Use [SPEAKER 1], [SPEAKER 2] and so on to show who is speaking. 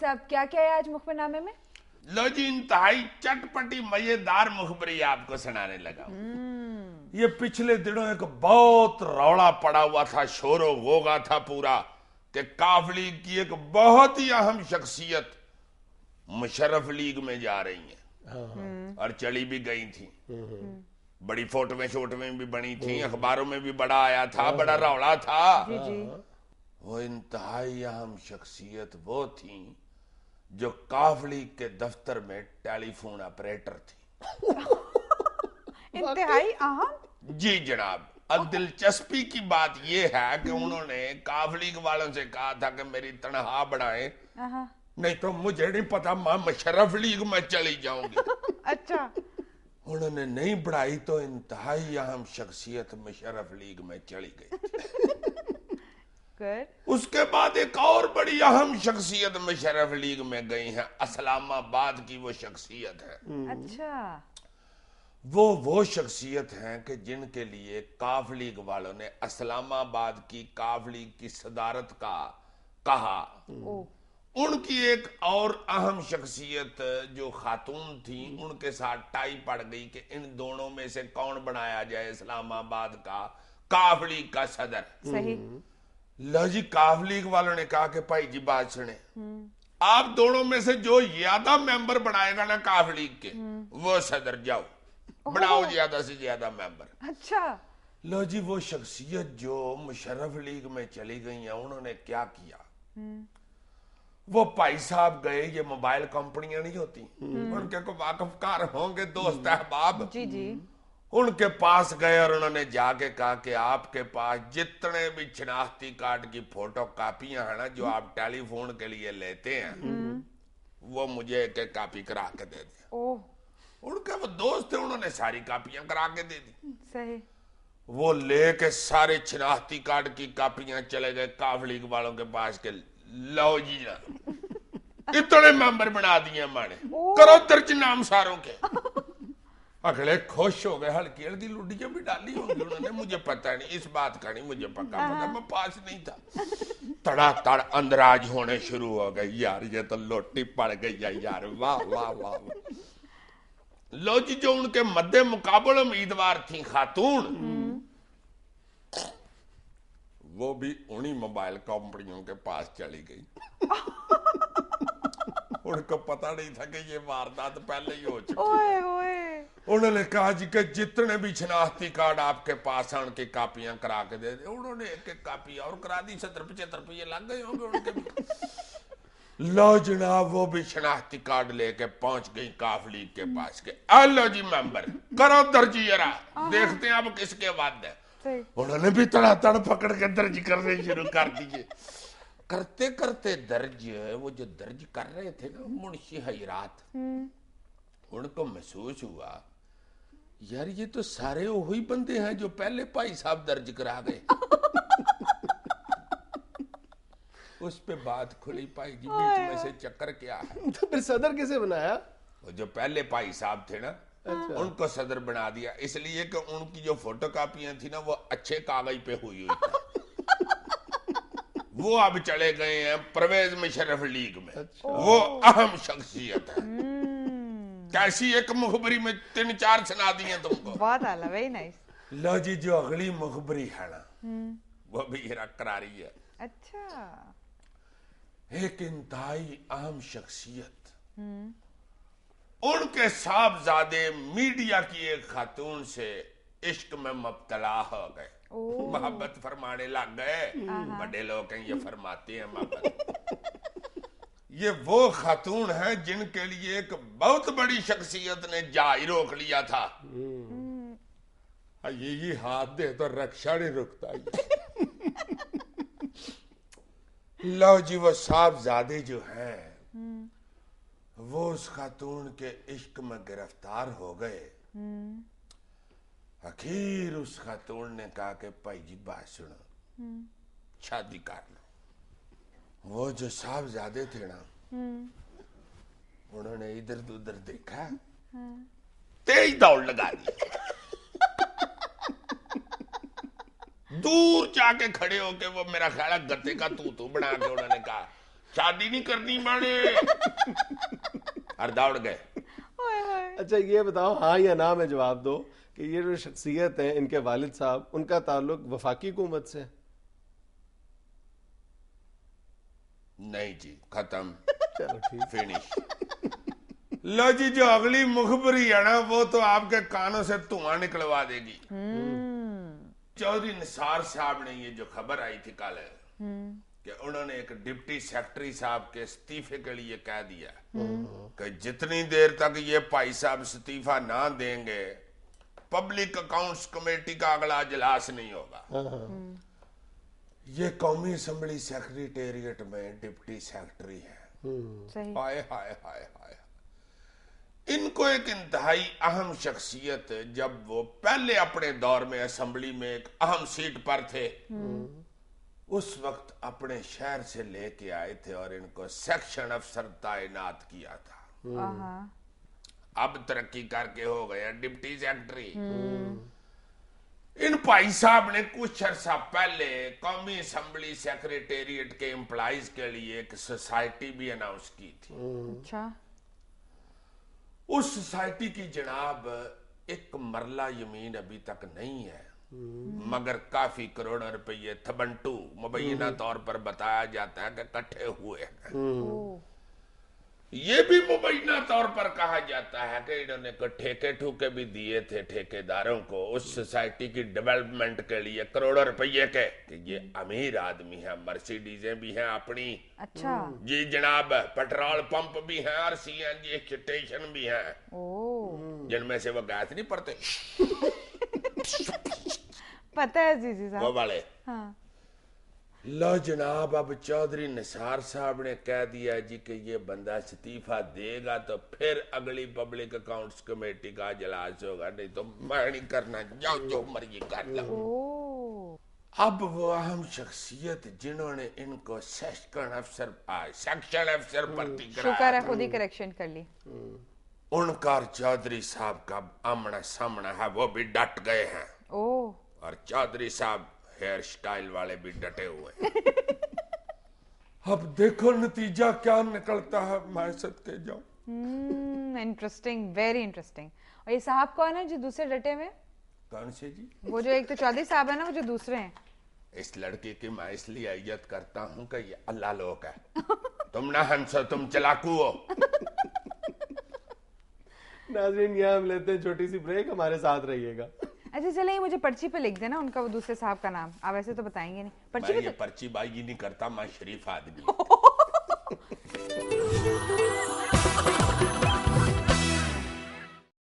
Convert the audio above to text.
[SPEAKER 1] साहब, क्या क्या है आज मुखबरनामे में?
[SPEAKER 2] लो जी, इंतहाई चटपटी मजेदार मुखबरी आपको सुनाने लगा हूं। ये पिछले दिनों एक बहुत रौला पड़ा हुआ था, शोरो गोगा था पूरा, कि काफली की एक बहुत ही अहम शख्सियत मुशर्रफ लीग में जा रही है। और चली भी गई थी, बड़ी फोटोवें भी बनी थी, अखबारों में भी बड़ा आया था, बड़ा रौला था।
[SPEAKER 1] जी जी।
[SPEAKER 2] वो इंतहाई अहम शख्सियत वो थी जो काफली के दफ्तर में टेलीफोन ऑपरेटर थी।
[SPEAKER 1] इंतहाई अहम?
[SPEAKER 2] जी जनाब। अब दिलचस्पी की बात यह है कि उन्होंने काफली वालों से कहा था कि मेरी तनख्वाह बढ़ाएं, नहीं तो मुझे नहीं पता, मैं मुशर्रफ लीग में चली जाऊंगी।
[SPEAKER 1] अच्छा।
[SPEAKER 2] उन्होंने नहीं बढ़ाई तो इंतहाई अहम शख्सियत मुशर्रफ लीग में चली गई। उसके बाद एक और बड़ी अहम शख्सियत मुशर्रफ लीग में गई है, इस्लामाबाद की वो शख्सियत है।
[SPEAKER 1] अच्छा।
[SPEAKER 2] वो शख्सियत हैं कि जिनके लिए काफ लीग वालों ने इस्लामाबाद की काफ लीग की सदारत का कहा। उनकी एक और अहम शख्सियत जो खातून थी, उनके साथ टाई पड़ गई कि इन दोनों में से कौन बनाया जाए इस्लामाबाद का काफ लीग का सदर।
[SPEAKER 1] सही।
[SPEAKER 2] लो जी, काफ लीग वालों ने कहा कि भाई जी बात सुने, आप दोनों में से जो ज्यादा मेंबर बनाएगा ना काफ लीग के, वो सदर, जाओ बनाओ ज्यादा से ज्यादा मेंबर।
[SPEAKER 1] अच्छा।
[SPEAKER 2] लो जी, वो शख्सियत जो मुशर्रफ लीग में चली गई है, उन्होंने क्या किया, वो भाई साहब गए, ये मोबाइल कंपनियां नहीं होती, उनके को वाकफकार होंगे दोस्त अहबाब,
[SPEAKER 1] जी जी,
[SPEAKER 2] उनके पास गए और उन्होंने जाके कहा कि आपके पास जितने भी शनाख्ती कार्ड की फोटो कापियां हैं ना, जो आप टेलीफोन के लिए लेते हैं, वो मुझे एक एक कापी करा के दे दें। उनके वो दोस्त थे, उन्होंने सारी कापियां करा के दे दी।
[SPEAKER 1] सही।
[SPEAKER 2] वो लेके सारे शनाख्ती कार्ड की कापियां चले गए काफ लीग वालों के पास के, लो जी ना इतने मेंबर बना दिए माने, करो दर्ज नाम सारों के। अगले खुश हो गए, हल्की हल्की लुडियां भी डाली होंगी उन्होंने, मुझे पता नहीं, इस बात का नहीं मुझे पक्का पता, मैं पास नहीं था। तड़ातड़ अंदराज होने शुरू हो गए, यार ये तो लोटी पड़ गई है यार, वाह वाह वाह। लो जी, जो उनके मद्दे मुकाबले उम्मीदवार थी खातून, वो भी उन्हीं मोबाइल कंपनियों के पास चली गई। उनको पता नहीं था कि ये वारदात पहले ही हो चुकी है। उन्होंने कहा जी कि जितने भी शनाख्ती कार्ड आपके पास हैं उनकी कापियां करा के दे दे। उन्होंने एक एक कापी और करा दी, 70-75 रुपये लग गए होंगे उनके भी। लो जनाब, वो भी शनाख्ती कार्ड लेके पहुंच गई काफ लीग के पास के, लो जी मेंबर, करो दर्ज जरा, देखते हैं अब किसके बाद है। उन्होंने भी तड़ातड़ पकड़ के दर्ज करने शुरू कर दिए। करते करते दर्ज, वो जो दर्ज कर रहे थे ना मुंशी हजरात, उनको महसूस हुआ यार ये तो सारे वही बंदे हैं जो पहले भाई साहब दर्ज करा गए। उस पे बात खुली, भाई जी बीच में से चक्कर क्या है।
[SPEAKER 3] तो फिर सदर कैसे बनाया?
[SPEAKER 2] वो जो पहले भाई साहब थे ना, उनको सदर बना दिया, इसलिए कि उनकी जो फोटोकॉपियां थी ना वो अच्छे कागज पे हुई थी। वो अब चले गए हैं परवेज मुशर्रफ लीग में।
[SPEAKER 3] अच्छा।
[SPEAKER 2] वो अहम शख्सियत है। कैसी एक मुखबरी में 3-4 सुना दिए तुमको।
[SPEAKER 1] बहुत आला, वेरी नाइस।
[SPEAKER 2] लो जी, जो अगली मुखबरी है ना, वो भी करारी है।
[SPEAKER 1] अच्छा।
[SPEAKER 2] एक इंतहाई अहम शख्सियत, उनके साहबजादे मीडिया की एक खातून से इश्क में मुब्तला हो गए, मोहब्बत फरमाने लग गए। बड़े लोग हैं ये फरमाते हैं मोहब्बत। ये वो खातून है जिनके लिए एक बहुत बड़ी शख्सियत ने जाई रोक लिया था। ये हाथ दे तो रक्षा नहीं रुकता। लो जी, वो साहबजादे जो हैं वो उस खातून के इश्क में गिरफ्तार हो गए। आखिर उस खातून ने कहा कि भाई जी बात सुनो, शादी कर लो। वो जो साहबजादे थे ना, उन्होंने इधर उधर देखा, तेज दौड़ लगा दी। दूर जाके खड़े होके वो मेरा ख्याल गत्ते का तू बना के उन्होंने कहा शादी नहीं करनी माने। और दौड़ गए।
[SPEAKER 1] ओए होए।
[SPEAKER 3] अच्छा ये बताओ, हाँ या ना में जवाब दो कि ये जो शख्सियत है इनके वालिद साहब, उनका ताल्लुक वफाकी हुकूमत से?
[SPEAKER 2] नहीं जी, खत्म,
[SPEAKER 3] चलो ठीक।
[SPEAKER 2] फिनिश। लो जी, जो अगली मुखबरी है ना वो तो आपके कानों से धुआं निकलवा देगी। चौधरी निसार साहब ने ये जो खबर आई थी कल कि उन्होंने एक डिप्टी सेक्रेटरी साहब के इस्तीफे के लिए कह दिया कि जितनी देर तक ये भाई साहब इस्तीफा ना देंगे पब्लिक अकाउंट्स कमेटी का अगला इजलास नहीं होगा। ये कौमी असेंबली सेक्रेटेरिएट में डिप्टी सेक्रेटरी है।
[SPEAKER 1] सही।
[SPEAKER 2] हाय हाय हाय हाय। इनको एक इंतहाई अहम शख्सियत, जब वो पहले अपने दौर में असेंबली में एक अहम सीट पर थे, उस वक्त अपने शहर से लेके आए थे और इनको सेक्शन अफसर तैनात किया था। अब तरक्की करके हो गया डिप्टी सेक्रेटरी। इन भाई साहब ने कुछ अर्सा पहले कौमी असेंबली सेक्रेटेरिएट के एम्प्लॉइज के लिए एक सोसाइटी भी अनाउंस की थी।
[SPEAKER 1] अच्छा।
[SPEAKER 2] उस सोसाइटी की जनाब एक मरला जमीन अभी तक नहीं है, मगर काफी करोड़ों रुपये थबंटू मुबैना तौर पर बताया जाता है कि इकट्ठे हुए हैं। ये भी मुबैना तौर पर कहा जाता है कि इन्होंने को ठेके ठूके भी दिए थे ठेकेदारों को उस सोसाइटी की डेवलपमेंट के लिए करोड़ों रुपये के। कि ये अमीर आदमी है, मर्सिडीजें भी हैं अपनी।
[SPEAKER 1] अच्छा।
[SPEAKER 2] जी जनाब, पेट्रोल पंप भी हैं और सीएनजी स्टेशन भी हैं, जिनमें से वो गैस नहीं पड़ते।
[SPEAKER 1] पता है जीजी साहब,
[SPEAKER 2] वो वाले।
[SPEAKER 1] हाँ।
[SPEAKER 2] लो जनाब, अब चौधरी निसार साहब ने कह दिया जी कि ये बंदा इस्तीफा देगा तो फिर अगली पब्लिक अकाउंट्स कमेटी का इजलास होगा, नहीं तो मैं नहीं करना, जाओ जो मर्जी कर लो। अब वो अहम शख्सियत जिन्होंने इनको सेक्शन अफसर भर्ती
[SPEAKER 1] शुक्र है
[SPEAKER 2] कराया,
[SPEAKER 1] खुद ही करेक्शन कर ली।
[SPEAKER 2] उनका और चौधरी साहब का आमना सामना है, वो भी डट गए हैं। और चौधरी साहब हेयर स्टाइल वाले भी डटे हुए। अब देखो नतीजा क्या निकलता है, मैं सदके जाऊं।
[SPEAKER 1] Interesting, very interesting. और ये साहब कौन है जो दूसरे डटे हुए?
[SPEAKER 2] कौन से जी?
[SPEAKER 1] वो जो एक तो चौधरी साहब है ना, वो जो दूसरे हैं।
[SPEAKER 2] इस लड़के की मैं इसलिए इज्जत करता हूं कि ये अल्लाह लोग है। तुम ना हंसो, तुम चालाकू हो।
[SPEAKER 3] नाज़रीन, यहाँ हम लेते हैं छोटी सी ब्रेक, हमारे साथ रहिएगा।
[SPEAKER 1] अच्छा चले, मुझे पर्ची पे लिख देना उनका वो दूसरे साहब का नाम। आप ऐसे तो बताएंगे नहीं पर्ची
[SPEAKER 2] मैं
[SPEAKER 1] पे
[SPEAKER 2] ये पर्ची बाजी नहीं करता, मैं शरीफ आदमी।